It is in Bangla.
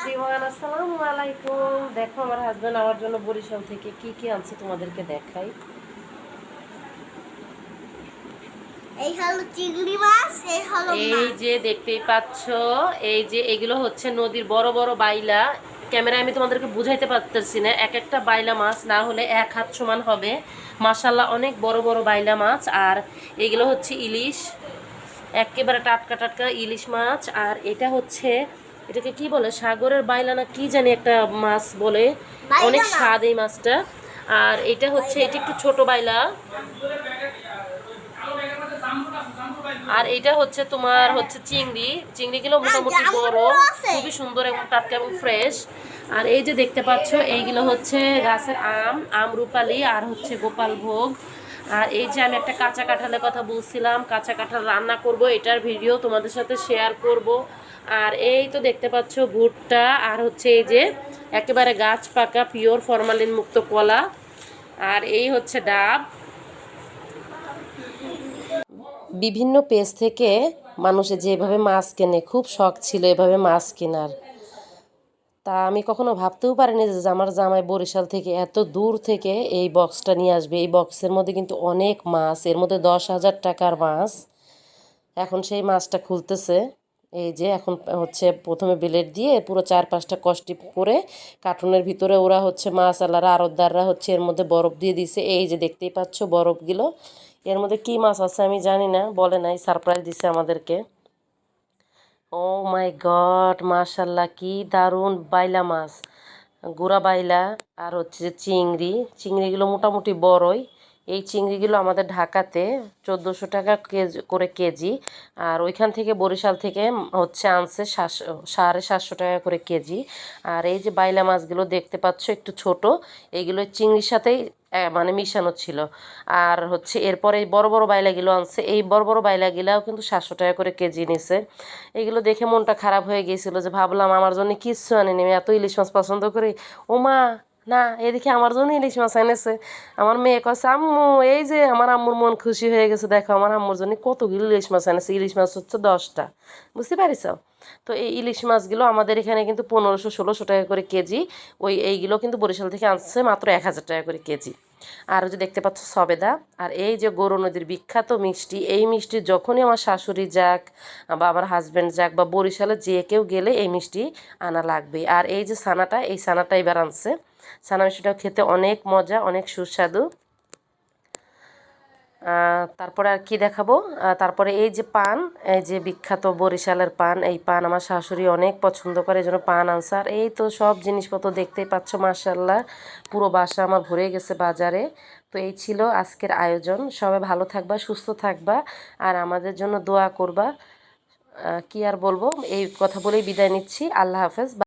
দিওয়ান আসসালামু আলাইকুম। দেখো আমার হাজবেন্ড আমার জন্য বরিশাল থেকে কি কি আনছে তোমাদেরকে দেখাই। এই হলো চিংড়ি মাছ, এই হলো এই যে দেখতেই পাচ্ছ, এই যে এগুলো হচ্ছে নদীর বড় বড় বাইলা। ক্যামেরায় আমি তোমাদেরকে বুঝাইতে পারতেছি না, এক একটা বাইলা মাছ না হলে এক হাত সমান হবে। মাশাল্লাহ অনেক বড় বড় বাইলা মাছ। আর এগুলো হচ্ছে ইলিশ, একেবারে টাটকা টাটকা ইলিশ মাছ। আর এটা হচ্ছে, এটাকে কি বলে, সাগরের বাইলা না কি জানি একটা মাছ বলে, অনেক স্বাদ এই মাছটা। আর এটা হচ্ছে, এটা একটু ছোট বাইলা। আর এটা হচ্ছে তোমার হচ্ছে চিংড়ি, চিংড়িগুলো মোটামুটি বড়, খুবই সুন্দর এবং টাটকা এবং ফ্রেশ। আর এই যে দেখতে পাচ্ছ, এইগুলো হচ্ছে গাছের আম, আমরুপালি আর হচ্ছে গোপালভোগ। আর এই যে আমি একটা কাঁচা কাঁঠালের কথা বলছিলাম, কাঁচা কাঁঠাল রান্না করব, এটার ভিডিও তোমাদের সাথে শেয়ার করব। আর এই তো দেখতে পাচ্ছ ভুট্টা, আর হচ্ছে এই যে একেবারে গাছ পাকা পিওর ফরমালিন মুক্ত কলা। আর এই হচ্ছে ডাব। বিভিন্ন পেজ থেকে মানুষে যেভাবে মাছ কেনে, খুব শখ ছিল এভাবে মাছ কেনার। তা আমি কখনো ভাবতেও পারিনি যে আমার জামাই বরিশাল থেকে এত দূর থেকে এই বক্সটা নিয়ে আসবে। এই বক্সের মধ্যে কিন্তু অনেক মাছ, এর মধ্যে 10,000 টাকার মাছ। এখন সেই মাছটা খুলতেছে। এই যে এখন হচ্ছে প্রথমে বিলেট দিয়ে পুরো 4-5টা কষ্টি করে কার্টুনের ভিতরে ওরা হচ্ছে মাছ আলারা আড়তদাররা হচ্ছে এর মধ্যে বরফ দিয়ে দিছে। এই যে দেখতেই পাচ্ছ বরফগুলো, এর মধ্যে কি মাছ আছে আমি জানি না, বলে নাই, সারপ্রাইজ দিছে আমাদেরকে। ও মাই গড, মাশাল্লাহ কি দারুণ বাইলা মাছ, গুড়া বাইলা। আর হচ্ছে যে চিংড়ি, চিংড়িগুলো মোটামুটি বড়ই। এই চিংড়িগুলো আমাদের ঢাকাতে 1400 টাকা কেজি করে কেজি। আর ওইখান থেকে বরিশাল থেকে হচ্ছে আনছে 750 টাকা করে কেজি। আর এই যে বাইলা মাছগুলো দেখতে পাচ্ছ একটু ছোট, এইগুলো চিংড়ির সাথেই মানে মিশানো ছিল। আর হচ্ছে এরপরে এই বড় বড় বাইলাগুলো আনছে, এই বড় বড় বাইলাগুলাও কিন্তু 700 টাকা করে কেজি নিছে। এগুলো দেখে মনটা খারাপ হয়ে গিয়েছিল, যে ভাবলাম আমার জন্য কিচ্ছু আনেনি, আমি এত ইলিশ মাছ পছন্দ করি। ও মা, না, এদিকে আমার জন্য ইলিশ মাছ এনেছে। আমার মেয়ে কছে আম্মু, এই যে আমার আম্মুর মন খুশি হয়ে গেছে, দেখো আমার আম্মুর জন্য কতগুলো ইলিশ মাছ এনেছে। ইলিশ মাছ হচ্ছে 10টা, বুঝতে পারিস? তো এই ইলিশ মাছগুলো আমাদের এখানে কিন্তু 1500-1600 টাকা করে কেজি। এইগুলো কিন্তু বরিশাল থেকে আনছে মাত্র 1000 টাকা করে কেজি। আর যে দেখতে পাচ্ছ সবেদা। আর এই যে গরু নদীর বিখ্যাত মিষ্টি, এই মিষ্টি যখনই আমার শাশুড়ি যাক বা আমার হাজব্যান্ড যাক বা বরিশালে যে কেউ গেলে এই মিষ্টি আনা লাগবে। আর এই যে ছানাটা, এই ছানাটা এবার আনছে। ছানা মিষ্টিটাও খেতে অনেক মজা, অনেক সুস্বাদু। তারপরে আর কি দেখাবো, তারপরে এই যে পান, এই যে বিখ্যাত বরিশালের পান, এই পান আমার শাশুড়ি অনেক পছন্দ করে, এই জন্য পান আনছে। আর এই তো সব জিনিসপত্র দেখতেই পাচ্ছ, মার্শাল্লাহ পুরো বাসা আমার ভরে গেছে বাজারে। তো এই ছিল আজকের আয়োজন। সবাই ভালো থাকবা, সুস্থ থাকবা, আর আমাদের জন্য দোয়া করবা। কি আর বলবো, এই কথা বলেই বিদায় নিচ্ছি। আল্লাহ হাফেজ।